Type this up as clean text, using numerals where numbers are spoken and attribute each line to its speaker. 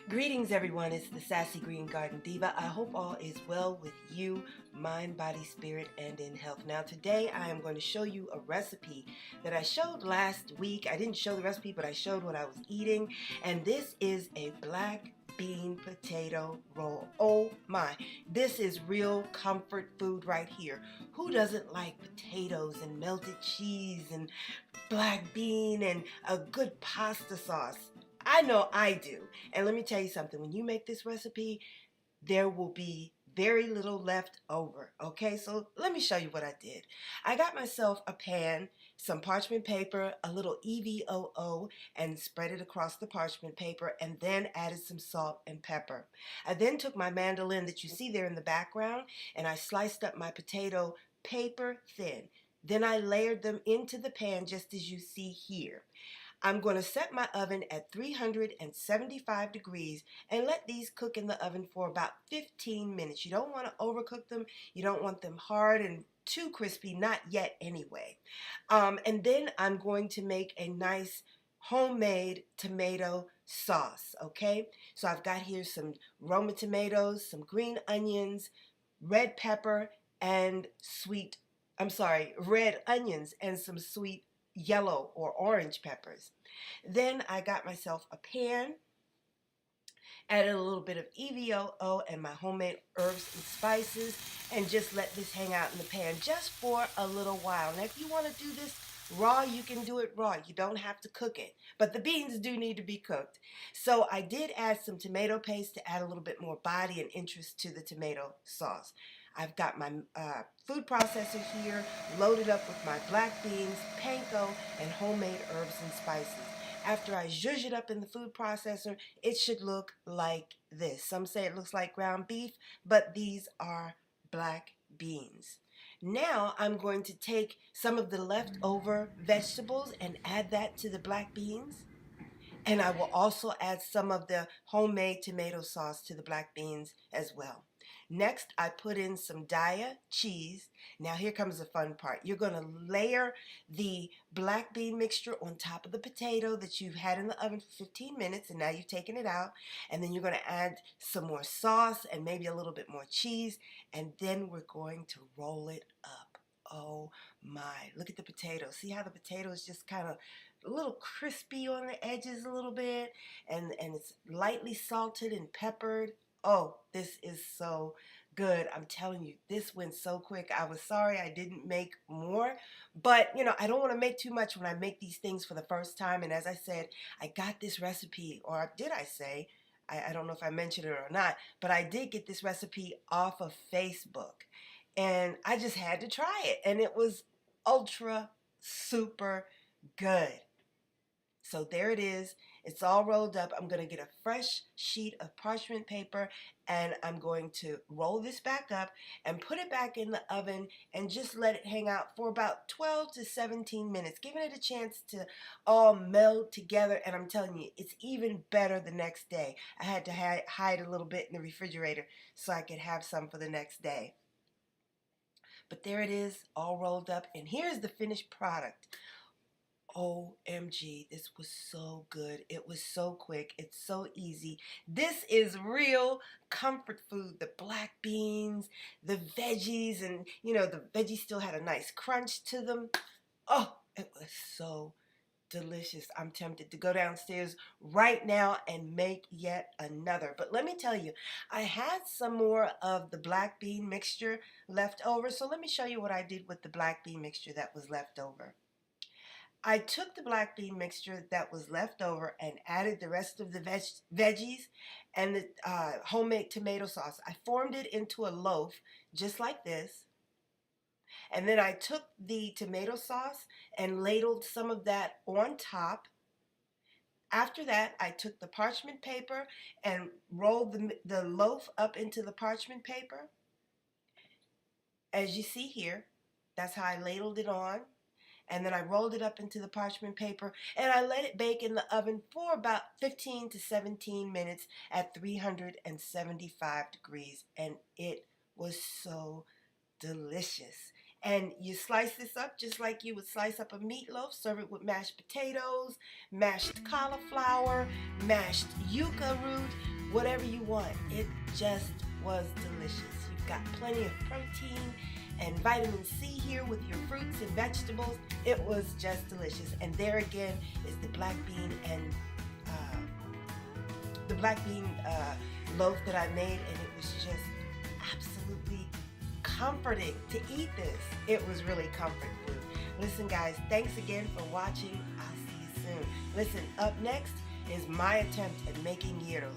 Speaker 1: Greetings, everyone. It's the Sassy Green Garden Diva. I hope all is well with you, mind, body, spirit, and in health. Now, today I am going to show you a recipe that I showed last week. I didn't show the recipe, but I showed what I was eating. And this is a black bean potato roll. Oh my, this is real comfort food right here. Who doesn't like potatoes and melted cheese and black bean and a good pasta sauce? I know I do. And let me tell you something. When you make this recipe, there will be very little left over. Okay, so let me show you what I did. I got myself a pan, some parchment paper, a little EVOO, and spread it across the parchment paper, and then added some salt and pepper. I then took my mandolin that you see there in the background, and I sliced up my potato paper thin. Then I layered them into the pan just as you see here. I'm going to set my oven at 375 degrees and let these cook in the oven for about 15 minutes. You don't want to overcook them. You don't want them hard and too crispy, not yet anyway. And then I'm going to make a nice homemade tomato sauce, okay? So I've got here some Roma tomatoes, some green onions, red pepper, and red onions and some sweet yellow or orange peppers. Then I got myself a pan, added a little bit of EVOO and my homemade herbs and spices, and just let this hang out in the pan just for a little while. Now, if you want to do this raw, you can do it raw. You don't have to cook it, but the beans do need to be cooked. So I did add some tomato paste to add a little bit more body and interest to the tomato sauce. I've got my food processor here loaded up with my black beans, panko, and homemade herbs and spices. After I zhuzh it up in the food processor, it should look like this. Some say it looks like ground beef, but these are black beans. Now I'm going to take some of the leftover vegetables and add that to the black beans. And I will also add some of the homemade tomato sauce to the black beans as well. Next, I put in some Daya cheese. Now here comes the fun part. You're going to layer the black bean mixture on top of the potato that you've had in the oven for 15 minutes, and now you've taken it out. And then you're going to add some more sauce and maybe a little bit more cheese, and then we're going to roll it up. Oh my, look at the potato. See how the potato is just kind of a little crispy on the edges a little bit, and it's lightly salted and peppered. Oh, this is so good. I'm telling you, this went so quick. I was sorry I didn't make more, but I don't want to make too much when I make these things for the first time. And as I said, I got this recipe, or did I say? I don't know if I mentioned it or not, but I did get this recipe off of Facebook, and I just had to try it, and it was ultra super good. So there it is. It's all rolled up. I'm going to get a fresh sheet of parchment paper, and I'm going to roll this back up and put it back in the oven and just let it hang out for about 12 to 17 minutes, giving it a chance to all meld together. And I'm telling you, it's even better the next day. I had to hide a little bit in the refrigerator so I could have some for the next day. But there it is, all rolled up. And here's the finished product. OMG, this was so good. It was so quick. It's so easy. This is real comfort food. The black beans, the veggies, and the veggies still had a nice crunch to them. Oh, it was so delicious. I'm tempted to go downstairs right now and make yet another. But let me tell you, I had some more of the black bean mixture left over. So let me show you what I did with the black bean mixture that was left over. I took the black bean mixture that was left over and added the rest of the veggies and the homemade tomato sauce. I formed it into a loaf just like this. And then I took the tomato sauce and ladled some of that on top. After that, I took the parchment paper and rolled the loaf up into the parchment paper. As you see here, that's how I ladled it on. And then I rolled it up into the parchment paper, and I let it bake in the oven for about 15 to 17 minutes at 375 degrees, and it was so delicious. And you slice this up just like you would slice up a meatloaf. Serve it with mashed potatoes, mashed cauliflower, mashed yuca root, whatever you want. It just was delicious. You've got plenty of protein and vitamin C here with your fruits and vegetables. It was just delicious. And there again is the black bean and loaf that I made, and it was just absolutely comforting to eat this. It was really comfort food. Listen, guys, thanks again for watching. I'll see you soon. Listen, up next is my attempt at making gyros.